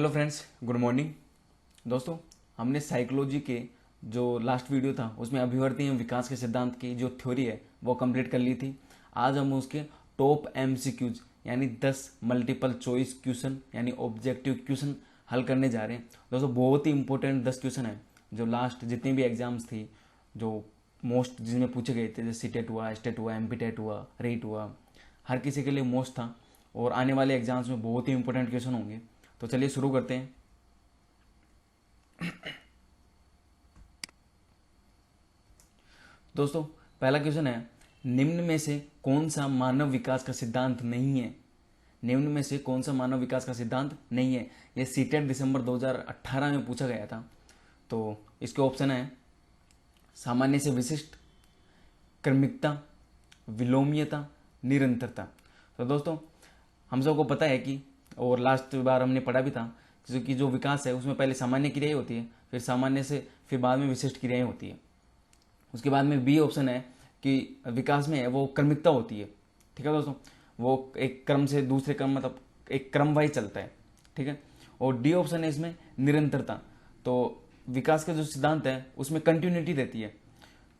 Hello friends, good morning. दोस्तों, हमने psychology के जो लास्ट वीडियो था उसमें अभिवर्ती एवं विकास के सिद्धांत की जो थ्योरी है वो कंप्लीट कर ली थी। आज हम उसके टॉप एमसीक्यूज यानी 10 मल्टीपल चॉइस क्वेश्चन यानी ऑब्जेक्टिव क्वेश्चन हल करने जा रहे हैं। दोस्तों, बहुत ही इंपॉर्टेंट 10 क्वेश्चन है जो लास्ट जितनी भी एग्जाम्स थी जो मोस्ट जिसमें पूछे गए थे, जैसे सीटेट हुआ, स्टेट हुआ, एमपीटेट हुआ, रेट हुआ, हर किसी के लिए मोस्ट था और आने वाले एग्जाम्स में बहुत ही इंपॉर्टेंट क्वेश्चन होंगे। तो चलिए शुरू करते हैं। दोस्तों, पहला क्वेश्चन है, निम्न में से कौन सा मानव विकास का सिद्धांत नहीं है? निम्न में से कौन सा मानव विकास का सिद्धांत नहीं है? यह सीटेट दिसंबर 2018 में पूछा गया था। तो इसके ऑप्शन है सामान्य से विशिष्ट, क्रमिकता, विलोमीयता, निरंतरता। तो दोस्तों, हम सबको पता है कि और लास्ट बार हमने पढ़ा भी था क्योंकि जो विकास है उसमें पहले सामान्य क्रियाएं होती है, फिर सामान्य से फिर बाद में विशिष्ट क्रियाएं होती है। उसके बाद में बी ऑप्शन है कि विकास में है वो क्रमिकता होती है। ठीक है दोस्तों, वो एक क्रम से दूसरे क्रम मतलब एक क्रम वाइज चलता है। ठीक है। और डी ऑप्शन है इसमें निरंतरता। तो विकास का जो सिद्धांत है उसमें कंटिन्यूटी रहती है।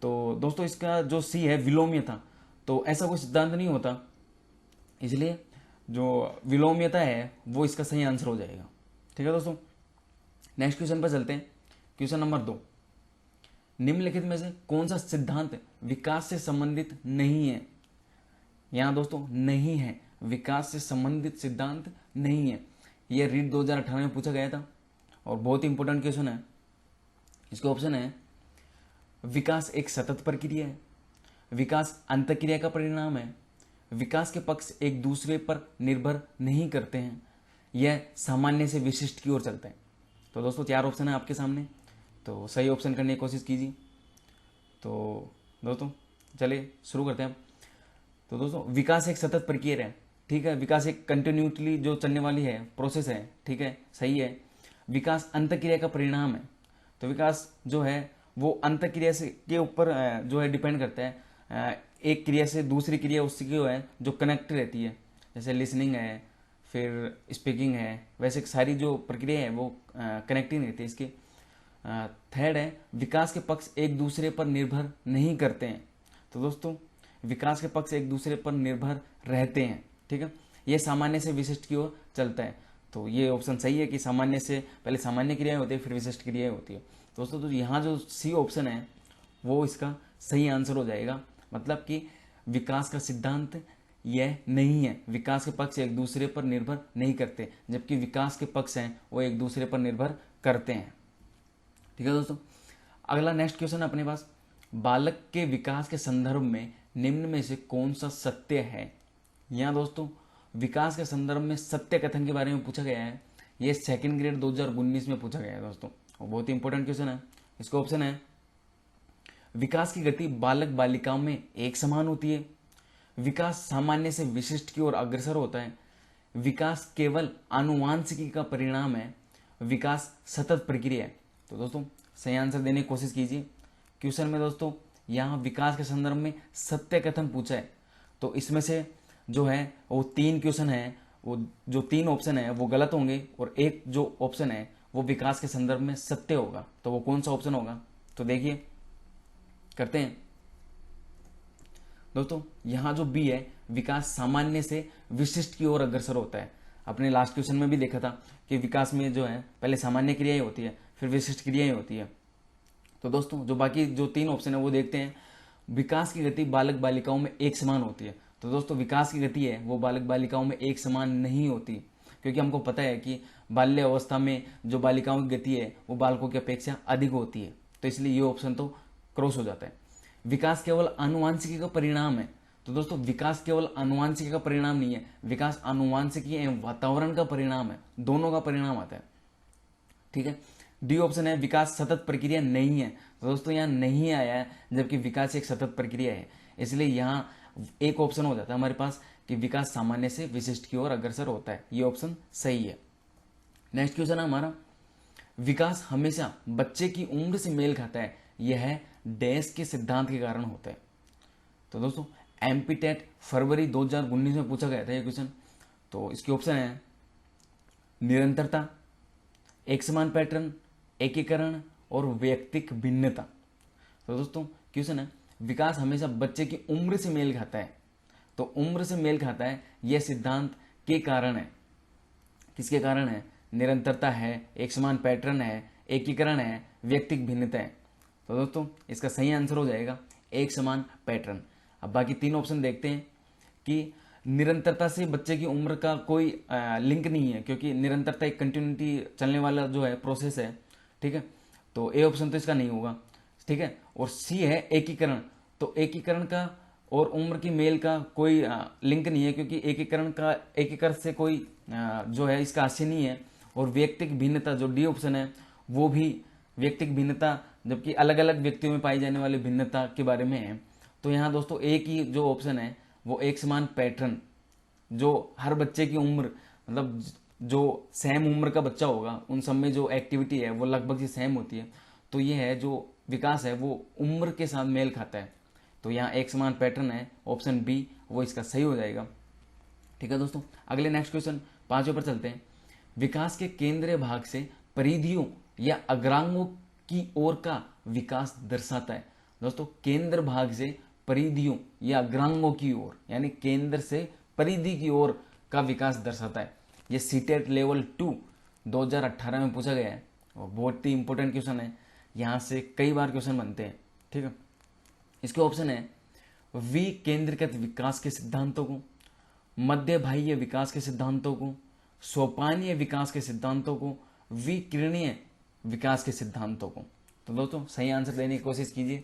तो दोस्तों, इसका जो सी है विलोम्यता, तो ऐसा कोई सिद्धांत नहीं होता, इसलिए जो विलोम्यता है वो इसका सही आंसर हो जाएगा। ठीक है दोस्तों, नेक्स्ट क्वेश्चन पर चलते हैं। क्वेश्चन नंबर 2, निम्नलिखित में से कौन सा सिद्धांत विकास से संबंधित नहीं है? यहां दोस्तों नहीं है, विकास से संबंधित सिद्धांत नहीं है। यह रीट 2018 में पूछा गया था और बहुत ही इंपॉर्टेंट क्वेश्चन है। इसके ऑप्शन है विकास एक सतत प्रक्रिया है, विकास अंतःक्रिया का परिणाम है, विकास के पक्ष एक दूसरे पर निर्भर नहीं करते हैं, यह सामान्य से विशिष्ट की ओर चलते हैं। तो दोस्तों, 4 ऑप्शन है आपके सामने, तो सही ऑप्शन करने की कोशिश कीजिए। तो दोस्तों चलिए शुरू करते हैं अब। तो दोस्तों, विकास एक सतत प्रक्रिया है। ठीक है, विकास एक कंटिन्यूटली जो चलने वाली है प्रोसेस है। ठीक है, सही है। विकास अंतःक्रिया का परिणाम है। तो विकास जो है वो अंतःक्रिया से के ऊपर जो है डिपेंड करता है। एक क्रिया से दूसरी क्रिया उसकी जो है जो कनेक्ट रहती है, जैसे लिसनिंग है, फिर स्पीकिंग है, वैसे सारी जो प्रक्रिया है वो कनेक्टिंग रहती है इसकी। थर्ड है विकास के पक्ष एक दूसरे पर निर्भर नहीं करते हैं। तो दोस्तों, विकास के पक्ष एक दूसरे पर निर्भर रहते हैं। ठीक है, ये सामान्य से विशिष्ट की ओर चलता है। तो ये ऑप्शन सही है कि सामान्य से पहले सामान्य क्रियाएं होती है फिर विशिष्ट क्रियाएं होती है। दोस्तों, तो यहाँ जो सी ऑप्शन है वो इसका सही आंसर हो जाएगा। मतलब कि विकास का सिद्धांत यह नहीं है, विकास के पक्ष एक दूसरे पर निर्भर नहीं करते, जबकि विकास के पक्ष हैं वो एक दूसरे पर निर्भर करते हैं। ठीक है दोस्तों, अगला नेक्स्ट क्वेश्चन अपने पास, बालक के विकास के संदर्भ में निम्न में से कौन सा सत्य है? यहाँ दोस्तों विकास के संदर्भ में सत्य कथन के बारे में पूछा गया है। ये सेकंड ग्रेड 2019 में पूछा गया है दोस्तों, और बहुत ही इंपॉर्टेंट क्वेश्चन है। इसका ऑप्शन है विकास की गति बालक बालिकाओं में एक समान होती है, विकास सामान्य से विशिष्ट की ओर अग्रसर होता है, विकास केवल आनुवांशिकी का परिणाम है, विकास सतत प्रक्रिया है। तो दोस्तों, सही आंसर देने की कोशिश कीजिए। क्वेश्चन में दोस्तों यहाँ विकास के संदर्भ में सत्य कथन पूछा है, तो इसमें से जो है वो 3 क्वेश्चन है, वो जो 3 ऑप्शन है वो गलत होंगे और एक जो ऑप्शन है वो विकास के संदर्भ में सत्य होगा। तो वो कौन सा ऑप्शन होगा? तो देखिए करते हैं दोस्तों। यहां जो बी है विकास सामान्य से विशिष्ट की ओर अग्रसर होता है। अपने लास्ट क्वेश्चन में भी देखा था कि विकास में जो है पहले सामान्य क्रियाएं होती है फिर विशिष्ट क्रियाएं होती है। तो दोस्तों, जो बाकी जो 3 ऑप्शन है वो देखते हैं। विकास की गति बालक बालिकाओं में एक समान होती है। तो दोस्तों, विकास की गति है वो बालक बालिकाओं में एक समान नहीं होती, क्योंकि हमको पता है कि बाल्य अवस्था में जो बालिकाओं की गति है वो बालकों की अपेक्षा अधिक होती है। तो इसलिए ये ऑप्शन तो क्रॉस हो जाता है। विकास केवल आनुवांशिकी का परिणाम है। तो दोस्तों, विकास केवल आनुवांशिकी का परिणाम नहीं है, विकास आनुवांशिकी एवं वातावरण का परिणाम है, दोनों का परिणाम आता है। ठीक है। डी ऑप्शन है विकास सतत प्रक्रिया नहीं है। तो दोस्तों, यहाँ नहीं आया है, जबकि विकास एक सतत प्रक्रिया है, इसलिए यहाँ एक ऑप्शन हो जाता है हमारे पास कि विकास सामान्य से विशिष्ट की ओर अग्रसर होता है। ये ऑप्शन सही है। नेक्स्ट क्वेश्चन है हमारा, विकास हमेशा बच्चे की उम्र से मेल खाता है, यह डैश के सिद्धांत के कारण होता है। तो दोस्तों, एमपीटेट फरवरी 2019 में पूछा गया था ये क्वेश्चन। तो इसके ऑप्शन है निरंतरता, एक समान पैटर्न, एकीकरण और व्यक्तिक भिन्नता। तो दोस्तों क्वेश्चन है, विकास हमेशा बच्चे की उम्र से मेल खाता है। तो उम्र से मेल खाता है यह सिद्धांत के कारण है। किसके कारण है? निरंतरता है, एक समान पैटर्न है, एकीकरण है, व्यक्तिक भिन्नता है। तो दोस्तों इसका सही आंसर हो जाएगा एक समान पैटर्न। अब बाकी तीन ऑप्शन देखते हैं कि निरंतरता से बच्चे की उम्र का कोई लिंक नहीं है, क्योंकि निरंतरता एक कंटिन्यूटी चलने वाला जो है प्रोसेस है, ठीक है। तो ए ऑप्शन तो इसका नहीं होगा, ठीक है। और सी है एकीकरण। तो एकीकरण का और उम्र की मेल का कोई लिंक नहीं है, क्योंकि एकीकरण से कोई जो है इसका आशय नहीं है। और व्यक्तिक भिन्नता जो डी ऑप्शन है वो भी व्यक्तिक भिन्नता, जबकि अलग अलग व्यक्तियों में पाई जाने वाली भिन्नता के बारे में है। तो यहाँ दोस्तों एक ही जो ऑप्शन है वो एक समान पैटर्न, जो हर बच्चे की उम्र, मतलब जो सेम उम्र का बच्चा होगा उन सब में जो एक्टिविटी है वो लगभग ही सेम होती है। तो ये है जो विकास है वो उम्र के साथ मेल खाता है। तो यहाँ एक समान पैटर्न है, ऑप्शन बी वो इसका सही हो जाएगा। ठीक है दोस्तों, अगले नेक्स्ट क्वेश्चन 5 पर चलते हैं। विकास के केंद्रीय भाग से परिधियों या अग्रांगों की ओर का विकास दर्शाता है। दोस्तों केंद्र भाग से परिधियों या अग्रांगों की ओर, यानी केंद्र से परिधि की ओर का विकास दर्शाता है। ये सीटेट लेवल 2 2018 में पूछा गया है और बहुत ही इंपॉर्टेंट क्वेश्चन है। यहाँ से कई बार क्वेश्चन बनते हैं, ठीक है। इसके ऑप्शन है विकेंद्रीकृत विकास के सिद्धांतों को, मध्य बाह्य विकास के सिद्धांतों को, सोपानीय विकास के सिद्धांतों को, विकिरणीय विकास के सिद्धांतों को। तो दोस्तों सही आंसर देने की कोशिश कीजिए,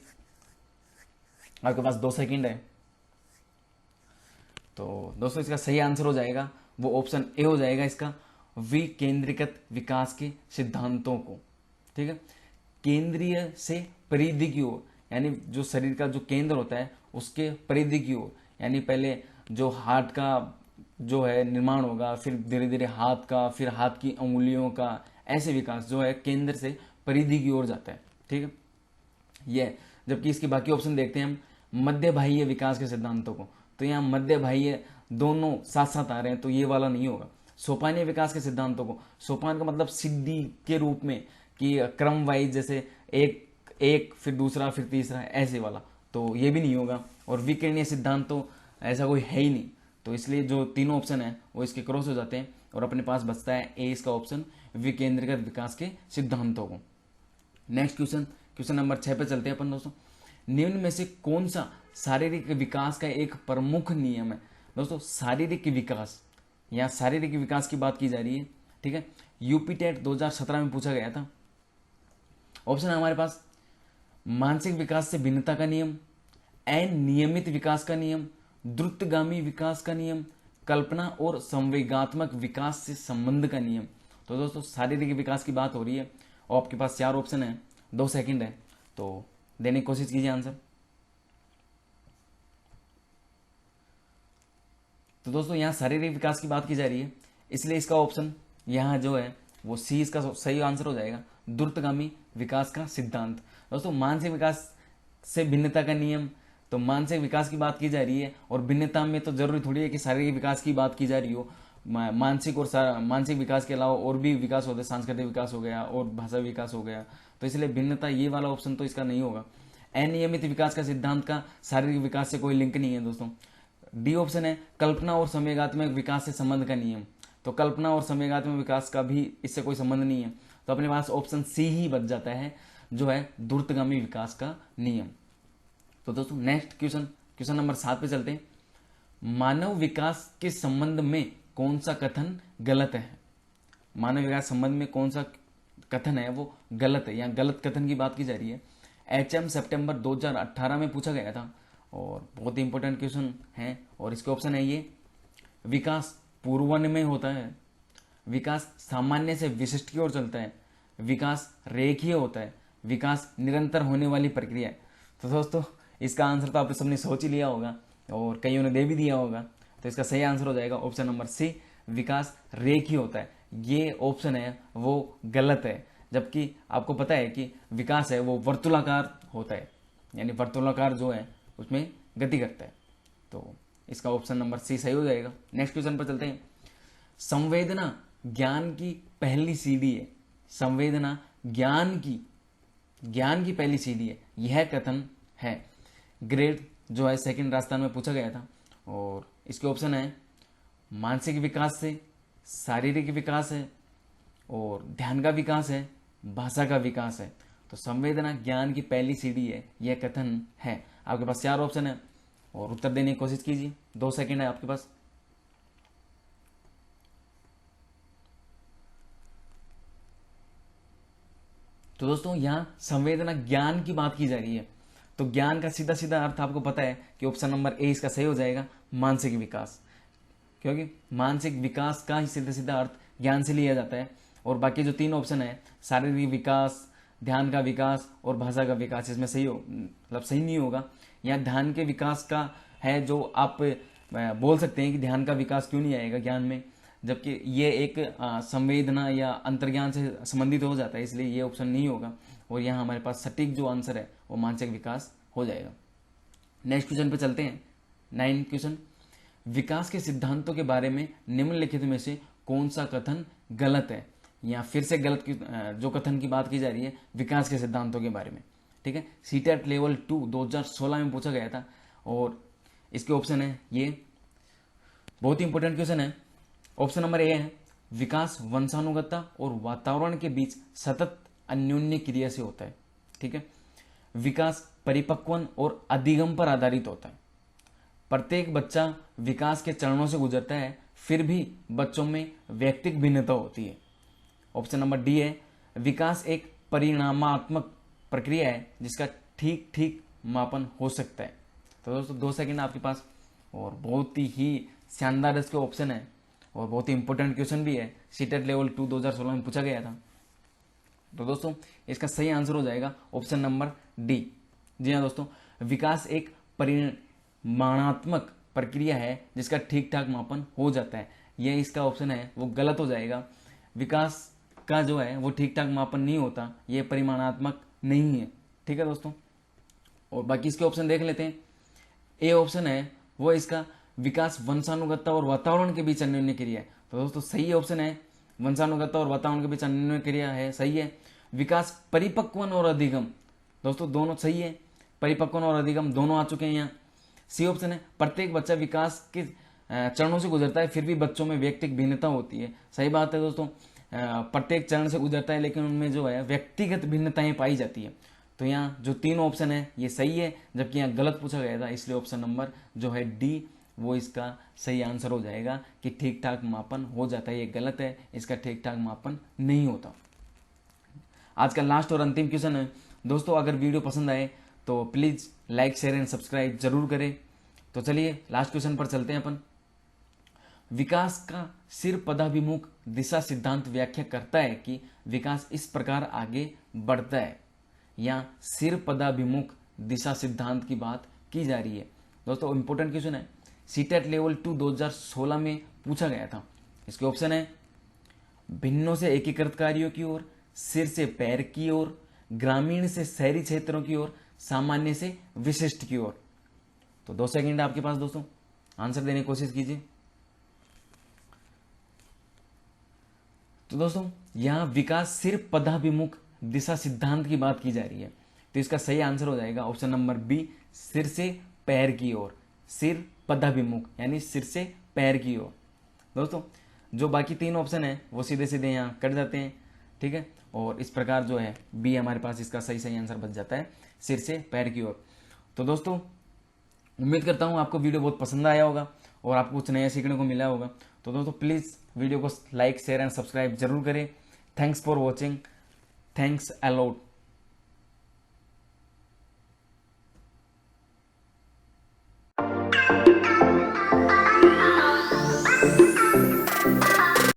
आपके पास 2 सेकंड है। तो दोस्तों इसका सही आंसर हो जाएगा वो ऑप्शन ए हो जाएगा इसका, विकेंद्रीकृत विकास के सिद्धांतों को, ठीक है। केंद्रीय से परिधि की ओर, यानी जो शरीर का जो केंद्र होता है उसके परिधि की ओर, यानी पहले जो हार्ट का जो है निर्माण होगा, फिर धीरे धीरे हाथ का, फिर हाथ की अंगुलियों का, ऐसे विकास जो है केंद्र से परिधि की ओर जाता है, ठीक है ये। जबकि इसके बाकी ऑप्शन देखते हैं हम, मध्य बाह्य विकास के सिद्धांतों को। तो यहाँ मध्य बाह्य दोनों साथ साथ आ रहे हैं, तो ये वाला नहीं होगा। सोपानीय विकास के सिद्धांतों को, सोपान का मतलब सीढ़ी के रूप में कि क्रम वाइज, जैसे एक एक फिर दूसरा फिर तीसरा, ऐसे वाला, तो ये भी नहीं होगा। और विकिरणीय सिद्धांत तो ऐसा कोई है ही नहीं। तो इसलिए जो तीनों ऑप्शन है वो इसके क्रॉस हो जाते हैं और अपने पास बचता है ए इसका ऑप्शन, विकेंद्रीकृत विकास के सिद्धांतों को। नेक्स्ट क्वेश्चन नंबर 6 पे चलते हैं अपन दोस्तों। निम्न में से कौन सा शारीरिक विकास का एक प्रमुख नियम है? दोस्तों शारीरिक विकास, यहाँ शारीरिक विकास की बात की जा रही है, ठीक है। यूपी टेट 2017 में पूछा गया था। ऑप्शन है हमारे पास मानसिक विकास से भिन्नता का नियम, अनियमित विकास का नियम, द्रुतगामी विकास का नियम, कल्पना और संवेगात्मक विकास से संबंध का नियम। तो दोस्तों शारीरिक विकास की बात हो रही है और आपके पास 4 ऑप्शन है, 2 सेकंड है, तो देने की कोशिश कीजिए आंसर। तो दोस्तों यहाँ शारीरिक विकास की बात की जा रही है, इसलिए इसका ऑप्शन यहाँ जो है वो सी इसका सही आंसर हो जाएगा, द्रुतगामी विकास का सिद्धांत। दोस्तों मानसिक विकास से भिन्नता का नियम, तो मानसिक विकास की बात की जा रही है और भिन्नता में तो जरूरी थोड़ी है कि शारीरिक विकास की बात की जा रही हो। मानसिक और मानसिक विकास के अलावा और भी विकास होते हैं, सांस्कृतिक विकास हो गया और भाषा विकास हो गया, तो इसलिए भिन्नता ये वाला ऑप्शन तो इसका नहीं होगा। अनियमित विकास का सिद्धांत का शारीरिक विकास से कोई लिंक नहीं है दोस्तों। डी ऑप्शन है कल्पना और संवेगात्मक विकास से संबंध का नियम, तो कल्पना और संवेगात्मक विकास का भी इससे कोई संबंध नहीं है। तो अपने पास ऑप्शन सी ही बच जाता है जो है द्रुतगामी विकास का नियम। तो दोस्तों नेक्स्ट क्वेश्चन नंबर 7 पे चलते हैं। मानव विकास के संबंध में कौन सा कथन गलत है? मानव विकास संबंध में कौन सा कथन है वो गलत है, यहाँ गलत कथन की बात की जा रही है। HM सितंबर 2018 में पूछा गया था और बहुत ही इंपॉर्टेंट क्वेश्चन है। और इसके ऑप्शन है ये, विकास पूर्वान्वय में होता है, विकास सामान्य से विशिष्ट की ओर चलता है, विकास रेखीय होता है, विकास निरंतर होने वाली प्रक्रिया है। तो दोस्तों इसका आंसर तो आप सबने सोच ही लिया होगा और कईयों ने दे भी दिया होगा। तो इसका सही आंसर हो जाएगा ऑप्शन नंबर सी, विकास रेखीय होता है। ये ऑप्शन है वो गलत है, जबकि आपको पता है कि विकास है वो वर्तुलाकार होता है, यानी वर्तुलाकार जो है उसमें गति करता है। तो इसका ऑप्शन नंबर सी सही हो जाएगा। नेक्स्ट क्वेश्चन पर चलते हैं। संवेदना ज्ञान की पहली सीढ़ी है। संवेदना ज्ञान की पहली सीढ़ी है, यह कथन है। ग्रेड जो है सेकंड राजस्थान में पूछा गया था, और इसके ऑप्शन है मानसिक विकास से, शारीरिक विकास है, और ध्यान का विकास है, भाषा का विकास है। तो संवेदना ज्ञान की पहली सीढ़ी है, यह कथन है। आपके पास 4 ऑप्शन है और उत्तर देने की कोशिश कीजिए, 2 सेकंड है आपके पास। तो दोस्तों यहां संवेदना ज्ञान की बात की जा रही है, तो ज्ञान का सीधा सीधा अर्थ आपको पता है कि ऑप्शन नंबर ए इसका सही हो जाएगा, मानसिक विकास, क्योंकि मानसिक विकास का ही सीधा सीधा अर्थ ज्ञान से लिया जाता है। और बाकी जो 3 ऑप्शन है, शारीरिक विकास, ध्यान का विकास और भाषा का विकास, इसमें सही मतलब सही नहीं होगा। यहाँ ध्यान के विकास का है, जो आप बोल सकते हैं कि ध्यान का विकास क्यों नहीं आएगा ज्ञान में, जबकि ये एक संवेदना या अंतर्ज्ञान से संबंधित हो जाता है, इसलिए ये ऑप्शन नहीं होगा। और यहाँ हमारे पास सटीक जो आंसर है वो मानसिक विकास हो जाएगा। नेक्स्ट क्वेश्चन पे चलते हैं। 9 क्वेश्चन, विकास के सिद्धांतों के बारे में निम्नलिखित में से कौन सा कथन गलत है। यहाँ फिर से गलत जो कथन की बात की जा रही है विकास के सिद्धांतों के बारे में, ठीक है। सीटेट लेवल 2 2016 में पूछा गया था, और इसके ऑप्शन है, ये बहुत ही इंपॉर्टेंट क्वेश्चन है। ऑप्शन नंबर ए है, विकास वंशानुगतता और वातावरण के बीच सतत अन्योन्य क्रिया से होता है, ठीक है। विकास परिपक्वन और अधिगम पर आधारित होता है। प्रत्येक बच्चा विकास के चरणों से गुजरता है, फिर भी बच्चों में व्यक्तिगत भिन्नता होती है। ऑप्शन नंबर डी है, विकास एक परिणामात्मक प्रक्रिया है जिसका ठीक ठीक मापन हो सकता है। तो दोस्तों 2 सेकंड आपके पास, और बहुत ही शानदार इसके ऑप्शन है और बहुत ही इंपॉर्टेंट क्वेश्चन भी है, सीटेट लेवल 2 2016 में पूछा गया था। तो दोस्तों इसका सही आंसर हो जाएगा ऑप्शन नंबर डी। जी हाँ दोस्तों, विकास एक परिमाणात्मक प्रक्रिया है जिसका ठीक ठाक मापन हो जाता है। यह इसका ऑप्शन है वो गलत हो जाएगा। विकास का जो है वो ठीक ठाक मापन नहीं होता, ये परिमाणात्मक नहीं है, ठीक है दोस्तों। और बाकी इसके ऑप्शन देख लेते हैं। ए ऑप्शन है वो इसका विकास वंशानुगतता और वातावरण के बीच अन्योन्य क्रिया है। तो दोस्तों सही ऑप्शन है, वंशानुगतता और वातावरण के बीच अन्योन्य क्रिया है, सही है। विकास परिपक्वन और अधिगम, दोस्तों दोनों सही है, परिपक्वन और अधिगम दोनों आ चुके हैं यहाँ। सी ऑप्शन है, प्रत्येक बच्चा विकास के चरणों से गुजरता है, फिर भी बच्चों में व्यक्तिगत भिन्नता होती है, सही बात है दोस्तों। प्रत्येक चरण से गुजरता है लेकिन उनमें जो है व्यक्तिगत भिन्नताएं पाई जाती है। तो यहाँ जो 3 ऑप्शन है ये सही है, जबकि यहाँ गलत पूछा गया था, इसलिए ऑप्शन नंबर जो है डी वो इसका सही आंसर हो जाएगा कि ठीक ठाक मापन हो जाता है। ये गलत है, इसका ठीक ठाक मापन नहीं होता। आज का लास्ट और अंतिम क्वेश्चन है दोस्तों, अगर वीडियो पसंद आए तो please like share and subscribe जरूर करें। तो चलिए लास्ट क्वेश्चन पर चलते हैं अपन। विकास का सिर पदाभिमुख दिशा सिद्धांत व्याख्या करता है कि विकास इस प्रकार आगे बढ़ता है। यहाँ सिर पदाभिमुख दिशा सिद्धांत की बात की जा रही है। दोस्तों इंपॉर्टेंट क्वेश्चन है, सीटेट लेवल 2 2016 में पूछा गया था। इसके ऑप्शन है, भिन्नों से एकीकृत कार्यों की ओर, सिर से पैर की ओर, ग्रामीण से शहरी क्षेत्रों की ओर, सामान्य से विशिष्ट की ओर। तो 2 सेकंड आपके पास दोस्तों, आंसर देने की कोशिश कीजिए। तो दोस्तों यहां विकास सिर पदाभिमुख दिशा सिद्धांत की बात की जा रही है, तो इसका सही आंसर हो जाएगा ऑप्शन नंबर बी, सिर से पैर की ओर, सिर पदाभिमुख यानी सिर से पैर की ओर। दोस्तों जो बाकी 3 ऑप्शन है वो सीधे सीधे यहाँ कट जाते हैं, ठीक है। और इस प्रकार जो है बी हमारे पास इसका सही आंसर बच जाता है, सिर से पैर की ओर। तो दोस्तों उम्मीद करता हूँ आपको वीडियो बहुत पसंद आया होगा और आपको कुछ नया सीखने को मिला होगा। तो दोस्तों प्लीज़ वीडियो को लाइक शेयर एंड सब्सक्राइब जरूर करें। Thanks for watching, thanks a lot.